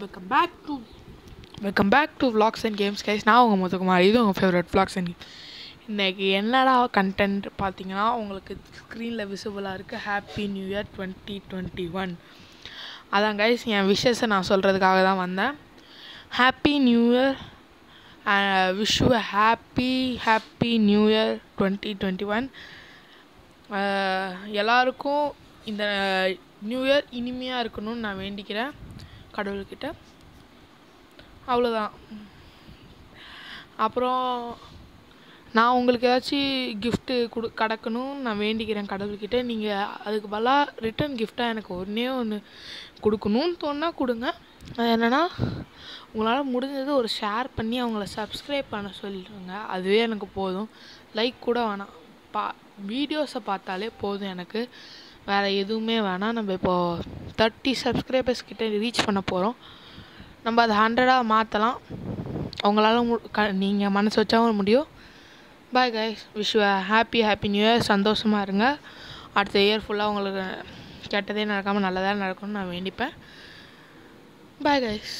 Welcome back to vlogs and games guys. நான் உங்கள் முத்துக்குமார். இது உங்கள் ஃபேவரட் vlogs and games. இன்றைக்கி என்னடா கண்டென்ட் பார்த்தீங்கன்னா உங்களுக்கு ஸ்க்ரீனில் விசிபிளாக இருக்குது. Happy new year 2021. அதான் கைஸ் என் விஷஸை நான் சொல்கிறதுக்காக தான் வந்தேன். Happy new year, wish you happy new year 2021. எல்லாருக்கும் இந்த நியூ இயர் இனிமையாக இருக்கணும்னு நான் வேண்டிக்கிறேன் கடவுள்கிட்ட. அவ்வளோதான். அப்புறம் நான் உங்களுக்கு ஏதாச்சும் கிஃப்ட்டு கிடக்கணும்னு நான் வேண்டிக்கிறேன் கடவுள்கிட்ட. நீங்கள் அதுக்கு பதிலாக ரிட்டன் கிஃப்டாக எனக்கு ஒன்று கொடுக்கணும்னு தோணுன்னா கொடுங்க. அது என்னென்னா, உங்களால் முடிஞ்சது ஒரு ஷேர் பண்ணி அவங்கள சப்ஸ்கிரைப் பண்ண சொல்லிடுங்க. அதுவே எனக்கு போதும். லைக் கூட வேணாம், வீடியோஸை பார்த்தாலே போதும் எனக்கு. வேறு எதுவுமே வேணாம். நம்ம இப்போது 30 சப்ஸ்கிரைபர்ஸ் கிட்டே ரீச் பண்ண போகிறோம். நம்ம அதை 100ஆக மாற்றலாம். அவங்களால நீங்கள் மனசு வச்சாவும் முடியும். Bye guys, wish you happy new year. சந்தோஷமாக இருங்க. அடுத்த இயர் ஃபுல்லாக உங்களுக்கு கெட்டதே நடக்காமல் நல்லதாக நடக்கணும்னு நான் வேண்டிப்பேன். Bye guys.